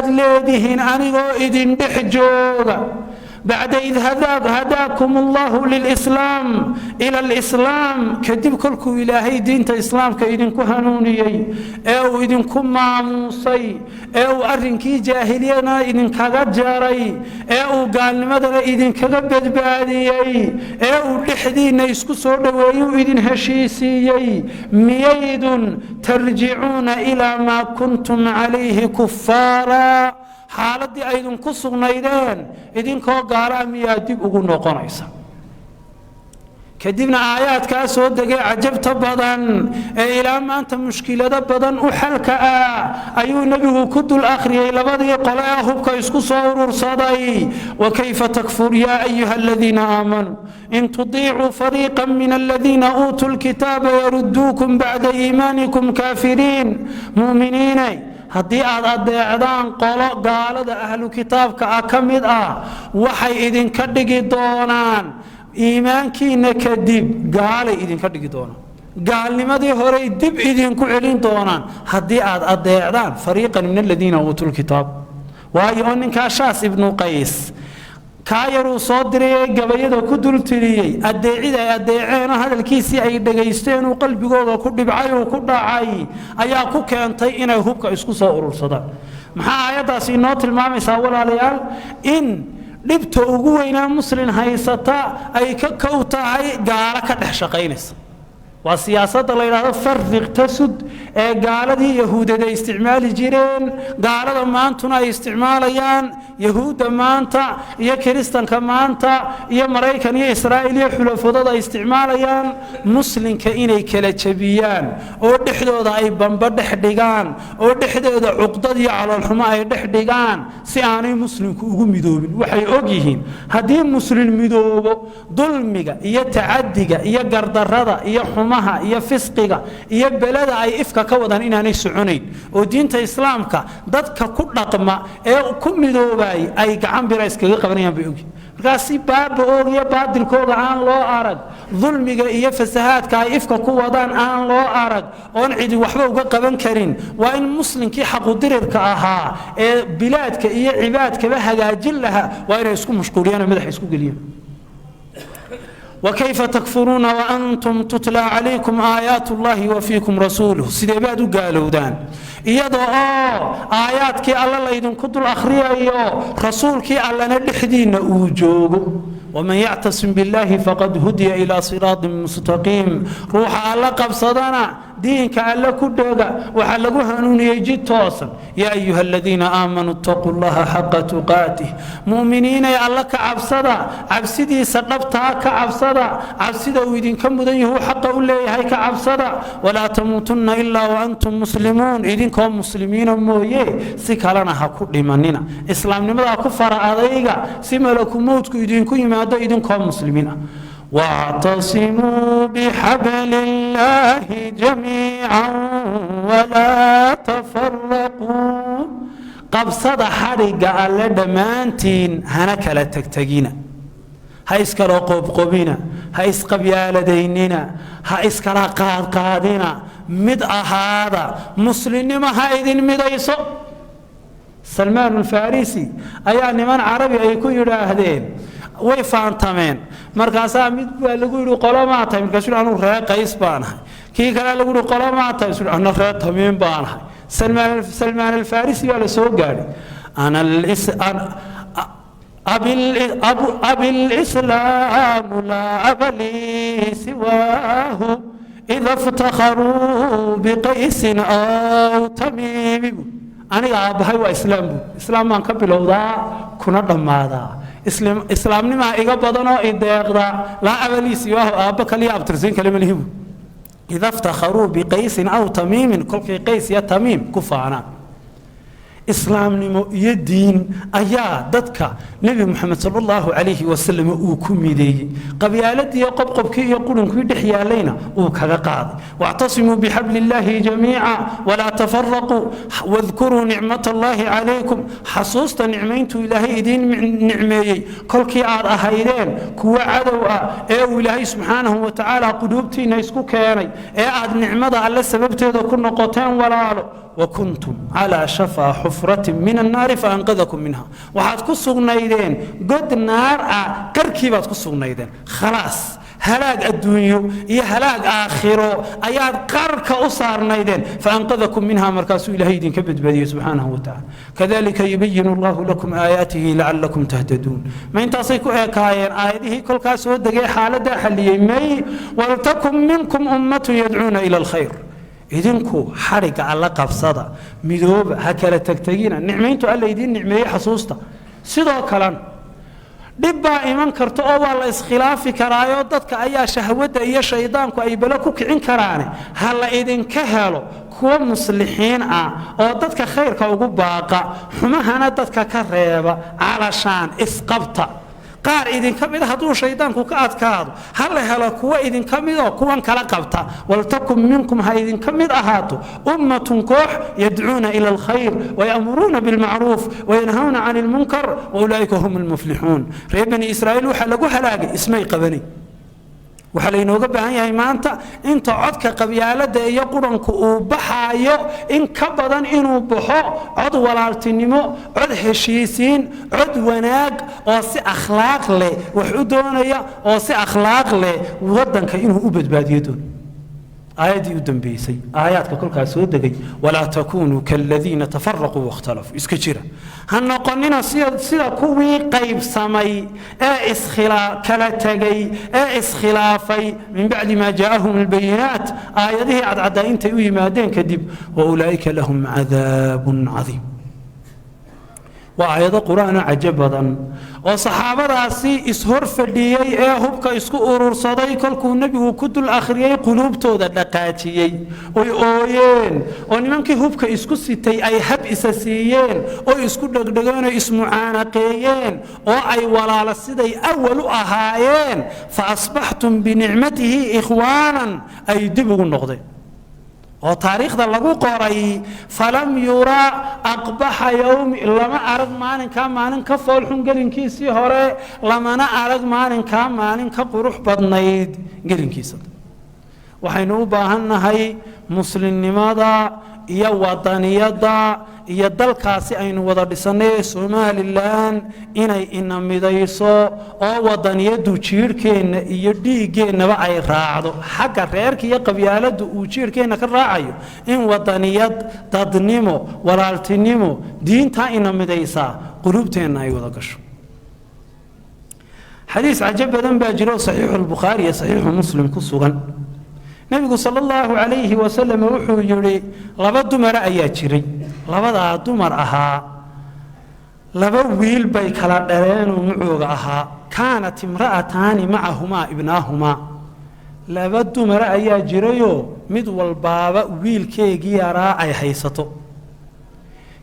ayaad leedihiin anigoo idin dhex jooga بعد إذ هداكم الله للإسلام إلى الإسلام كدب كلكم إلهي دين الإسلام كإذن كهنوني أو إذن كماموسي أو أرنكي جاهلينا إذن كجاري أو قال مدر إذن كجبد بادي أو لحدين يسكو صدوي إذن هشيسي ميد ترجعون إلى ما كنتم عليه كفارا حالتي أيضاً كسرنايدان إذن كوغارا ميادب أقول نقنايسا كدبنا آيات كاسود دقي عجبت بدن إلى ما أنت مشكلة بدن وحلك أيو النبي كد الآخر إلى بدي قلاهم كيسكو صور صدي وكيف تكفر يا أيها الذين آمنوا إن تطيعوا فريقا من الذين أوتوا الكتاب يردوكم بعد إيمانكم كافرين مؤمنين haddii aad adeecdaan qolo gaalada ahlu kitaabka ka mid waxay idin ka dhigi doonaan iimaankiina kadib gaalay idin ka dhigi doonaan gaalnimadii hore dib idin ku celin doonaan haddii aad adeecdaan fariiqan min alladina utul kitab waayo ninka shaas ibn qays كايرو صدري جبيده كدل تريي أدعي أدعينا هذا الكيسي أي دقيستين وقلبي جوه كل بعيو كل عاي أيا كوك أنتي إنا هوك إسكو صور الصدى محا آيات سينات المامي ساول عليال إن لبت أجوينا مسلم هيستا أي كوتا أي جارك الحشقينس والسياسات الله يرى فرق تسد قال دي يهود ده استعمال جيرين قال ما أنتنا استعماليان يهود ما أنت يا كريستان كما أنت يا مريكان يا إسرائيل يا حلفاء ده استعماليان مسلم كإني كلا شبيان أو دحدو ده أي بمبر دحديجان أو دحدو ده عقدة على الحماة دحديجان سياني مسلم كوجو مدوبين وحي أوجيهين هدي مسلم مدوب ظلمجا يتعدجا يجردردا يحمى يا فسقيغا يا بلد اي افكا كودان اناني سعنين او دينتا اسلامكا ددكا ku dhaqma ee ku midoobay ay gacan bir iskaga qabanayaan bay ogi markaasi baab oo iyo baadilkooda aan loo arag dulmiga iyo fasahaadka ay ifka ku wadaan aan loo arag oon cidi waxba uga qaban karin waa in muslimkii xaq u dirirka ahaa ee bilaadka iyo cibaadka ba hagaajin laha waa inay isku mashquuliyaan madax isku geliyaan وكيف تكفرون وأنتم تتلى عليكم آيات الله وفيكم رسوله سيدباد قالوا دان إيضا آيات كي الله يدن كدو الأخرية رسول كي الله ندحدين أوجوب ومن يعتصم بالله فقد هدي إلى صراط مستقيم روح الله قبصدنا دينك الله كدوغا وحلقوها نون يجي توصل يا أيها الذين آمنوا اتقوا الله حق تقاته مؤمنين يا الله كعبصدا عبسدي سقبتها كعبصدا عبسدا ويدين كم بديه حق أولي هاي كعبصدا ولا تموتن إلا وأنتم مسلمون إذن كم مسلمين مويه سكالنا هكو لمننا إسلام نمضى كفر عليك سملكم موتكم إذن كم هذا إذن كم مسلمين واعتصموا بحبل الله جميعا ولا تفرقوا قبصد حرق على دمانتين هناك لا تكتجينا هايس كلا قبقبينا هايس قبيال ديننا هايس كلا قادنا مد هذا مسلم ما هايدين مدايسو سلمان الفارسي أيان من عربي أيكون يراهدين ويفانتمين مركزا مد لغو قلمات مركزو أنو رأي قيس بانها كي كلا لغو قلمات أنو رأي تميم بانها سلمان الفارسي ولا سوق قالي أنا أبي الإسلام لا أبلي سواه إذا افتخروا بقيس أو تميم أنا أبهي وإسلام إسلام من قبل وضع كنا ضمادا إسلام ما إيجا بدنا إدغدا لا أبلي سواه أبا كلي أبترزين كلمة لهم إذا افتخروا بقيس أو تميم كل قيس يا تميم كفانا إسلام نمو يدين أيا دتك نبي محمد صلى الله عليه وسلم وكمي دي قبيالتي يقبقب كي يقولون كي دحيا علينا وكذا واعتصموا بحبل الله جميعا ولا تفرقوا واذكروا نعمة الله عليكم حصوصت نعمينتو إلهي دين نعمي كل كي أهيدين كوا عدوا إيه إلهي سبحانه وتعالى قلوبتي نيسكو كياني إيه نعمة على سببتي كنا قوتين ولا وكنتم على شفا حفرة من النار فأنقذكم منها وحد كسغنيدين قد نار كركيبات كسغنيدين خلاص هلاك الدنيا هي هلاك آخره أياد قرك أصارنيدين فأنقذكم منها مركز إلهي دين كبد بديه سبحانه وتعالى كذلك يبين الله لكم آياته لعلكم تهتدون ما انتصيكوا كاين آياته كل كاسو دقي حالة حلية مي ولتكن منكم أمة يدعون إلى الخير إذنكو حرق على قبصة مذوب هكذا تكتجين نعمين تقال يدين نعمية حصوصة سيدا كلام dhibba iman karto oo waa la iskhilaafi karaayo dadka ayaa shahwada iyo shaydaanku ay bala ku kicin karaan hal idinka helo kuwa muslixiin ah oo dadka khayrka ugu baaqa xumahana dadka ka reeba alashaan isqabta qaar idinka mid haduu shaydaanku ka adkaado hal helo kuwa idinka mid oo kuwan kala qabta waltakum minkum ha idinka mid ahaato ummatun koox yad'uuna ila alkhayr wa ya'muruna bil ma'ruf wa yanhauna 'anil munkar wa ulaika humul muflihun reer bani israa'iil waxa lagu halaagay ismay qabani waxa la inooga baahan yahay maanta inta codka qabyaalada iyo quranku uu baxaayo in ka badan inuu baxo cod walaaltinimo cod heshiisiin cod wanaag oo si akhlaaq leh wax u doonaya oo si akhlaaq leh wadanka inuu u badbaadiyo آياتي ودنبيسي آياتك كل كاسود دقي ولا تكونوا كالذين تفرقوا واختلفوا إسكتشرا هنقننا سيدا كوي قيب سمي إسخلا كلا تجي إسخلافي من بعد ما جاءهم البينات آياته عدين تيوي مادين كذب وأولئك لهم عذاب عظيم وآيات القرآن عجبا وصحابة راسي إسهر فديي هبك إسكو أورور صداي كلكو النبي وكد الآخرية قلوب تودا دقاتيي أوين ونمانكي هبك إسكو ستي أي هب إساسيين أو إسكو دقدقون اسمو عانقيين أو أي ولا لسيدي أول أهايين فأصبحتم بنعمته إخوانا أي دبغوا النقضي وتاريخ ذا لغو قرأي فلم يرى أقبح يوم لما أرد مانن كان مانن كفول حنقلن كيسي هوري لما أرد مانن كان مانن كقروح بدنايد قلن كيسي وحينو باهن هاي مسلم لماذا يا وطنيدا يا دلكاسي أين وضع بسنة سوماليلان إن مدايسو أو وطنيدو تشيركين يديجين بقى راعدو حق غيرك يا قبيلة وتشيركين كراعيو إن وطنيد تضنيمو ورالتنيمو دين تا إن مدايسا قلوبتين أي وضع كشو حديث عجب بدن باجرو صحيح البخاري صحيح مسلم كسوغن نبي صلى الله عليه وسلم وحو يري لبا دمر ايا جيري لبدا دمر اها لبا ويل باي كلا درين ومعوغ اها كانت امرأتان معهما ابناهما لبا دمر ايا جيريو مid walbaaba wiilkeegii yaraa ay haysato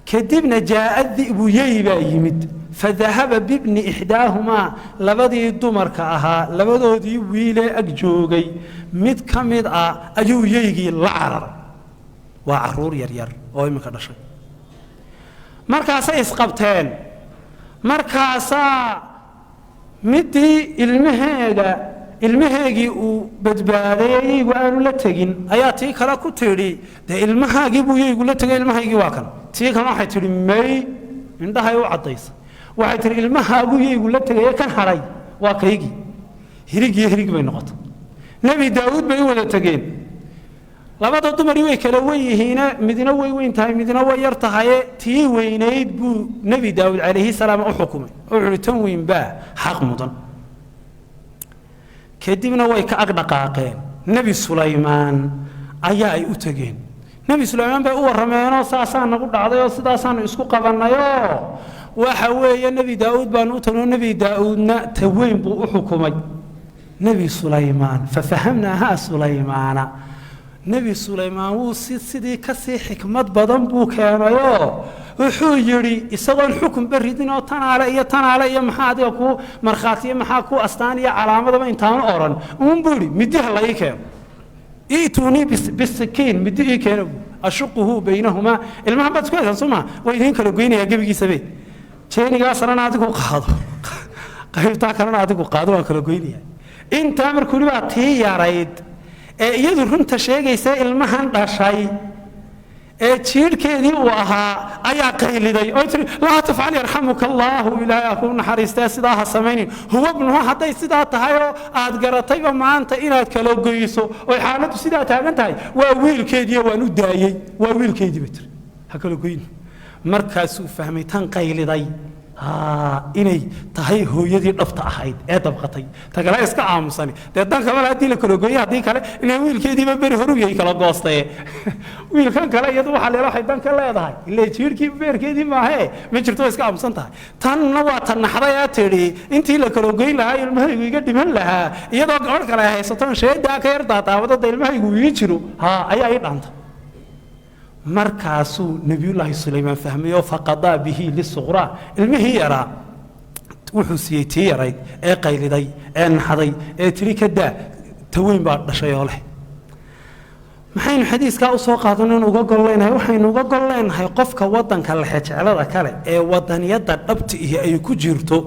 kadibna jaa adhibu yayba yimid فذهب بابن إحداهما لبدي دمرك أها لبدودي ويلة أجوجي مد كمد أجو يجي العرر وعرور يرير أو يمكن شيء مركاسا إسقبتين مركاسا مدي المهاجي وبدبالي وأنا لا تجين أياتي كلا كتيري ده المهاجي بوي يقول لا تجين المهاجي واكن تيجي كمان حيتري ماي من ده هيو عطيس وعيتر ilmaha ugu yeegu la tagay kan haray waa kaygi hirig bay noqotay nabi daawud bay wada tageen labada dumar way kala weeyhiina midna way weyn tahay midna way yar tahay tii weynayd buu nabi daawud alayhi salaam u xukumay oo tan weyn baa xaq mudan kadibna way ka aqdaqaaqeen nabi sulaymaan ayaa ay u tageen nabi sulaymaan bay u warameen oo saasaan nagu dhacday oo sidaasaan isku qabanayo وحوي نبي داود بانوتنا نبي داودنا توين بو حكومي نبي سليمان ففهمناها سليمان نبي سليمان وسيدي كسي حكمت بدن بو كانيو وحو يري اسغون حكم بريدين او تن على محاد كو مرخاتي محا كو استانيا علامه ما انتان اورن اون بوري مدي هلاي كان ايتوني بالسكين مدي كان اشقه بينهما المحبت كويس سما ويدين كلو غينيا غبيغي سبي شينيغا سرنا ادكو قادو قيبتا كلنا ادكو قادو waa kala goynaya inta markuu tii yarayd ee iyadu runta sheegaysa ilmahan dhashay jiirkeedii uu ahaa ayaa qayliday oo tiri laa tafcal yarxamuka allaahu ilaahay ku naxariistaa sidaa ha samaynin huwa ibnuhu hadday sidaa tahay oo aad garatayba maanta inaad kala goyso oo xaaladdu sidaa taagan tahay waa wiilkeedii waan u daayey waa wiilkeedii ba tiri ha kala goyn markaasuu fahmay tan qayliday inay tahay hooyadii dhabta ahayd ee dabqatay tagala iska aamusani dan kale hadii la kala gooyay hadii kale ilaa wiilkeediiba beri horu yahay kala goostay wiilkan kale iyadu waxa leeyahay dan ka leedahay ilaa jiirkii beerkeedii ma ahe ma jirto iska aamusan tahay tanna waa tan naxday aad tiri intii la kala gooyn lahaa ilmahaygu iga dhiman lahaa iyadoo gabar kale haysato sheeda ka yar daataawada ilmahaygu ii jiro ayaa ii dhanta markaasuu nabiyullaahi sulaymaan fahmayo faqadaa bihi lisuqraa ilmihii yaraa wuxuu siiyey tii yarayd ee qayliday ee naxday ee tiri ka daa taweyn baa dhashay oo leh maxaynu xadiiskaa u soo qaadaneen uga gol leenahay waxaynu uga gol leenahay qofka waddanka lexejeclada kale ee waddaniyadda dhabta iyo ay ku jirto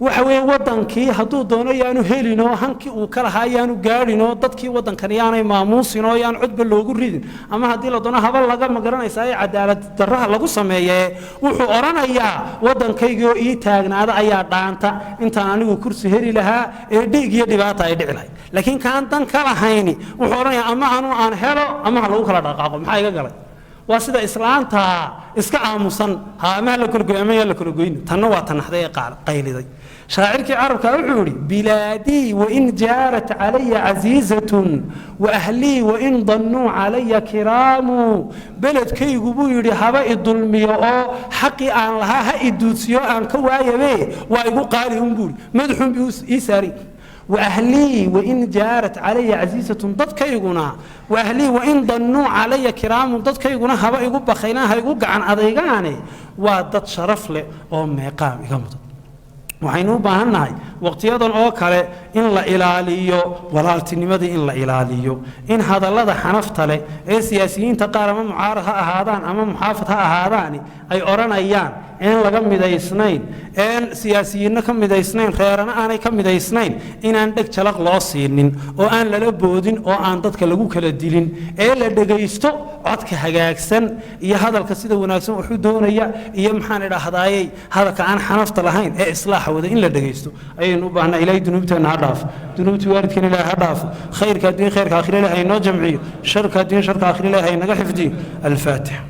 waxa weeye waddankii hadduu doono yaanu helinoo hankii uu ka lahaa yaanu gaadhinoo dadkii waddankan yaanay maamuusinoo yaan codba loogu ridin ama haddii la doono habal laga magaranaysaa ee cadaalad darraha lagu sameeyee wuxuu odhanayaa waddankaygii oo ii taagnaada ayaa dhaanta intaan anigu kursi heli lahaa ee dhiig iyo dhibaata ay dhici lahayd laakiin kaan dan ka lahayni wuxuu odhanayaa ama anuu aan helo ama ha lagu kala dhaqaaqo maxaa iga galay waa sida islaanta iska aamusan ama la kala gooyay ama la kala gooyin tanna waa tanaxday qayliday shaacirkii carabka wuxuu yiri bilaadii wa in jaarat alayya azizatun wa ahli wa in dannu alayya kiramu beledkaygu buu yiri haba idulmiyo oo xaqi aan lahaa ha iduusiyo aan ka waayabe waa igu qaali un buu madaxun bi isaari وأهلي وإن جارت علي عزيزة ضدكيغنا وأهلي وإن ضنوا علي كرام ضدكيغنا هبا يقول بخينا هيقول عن أضيقاني وضد شرف لي أو ميقام يقامد وحينو باهناي وقتيادا oo kale in la ilaaliyo walaaltinimada in la ilaaliyo in hadallada xanafta leh ee siyaasiyiinta qaar ama mucaarad ha ahaadaan ama muxaafid ha ahaadaan ay oranayaan in laga midaysnayn in siyaasiyiinna ka midaysnayn reerana aanay ka midaysnayn inaan dhag jalaq loo siinin oo aan lala boodin oo aan dadka lagu kala dilin ee la dhageysto codka hagaagsan iyo hadalka sida wanaagsan wuxuu doonaya iyo maxaan idhaahdayay hadalka aan xanafta lahayn ee islaax wada in la dhageysto ayaynu u baahnaa ilaahay dunuubteena ha dhaafo dunuubtii waalidkeena ilaahay ha dhaafo khayrka diin khayrka aakhira ilaahay noo jamciyo sharka diin sharka aakhira ilaahay naga xifdiyo al-faatiha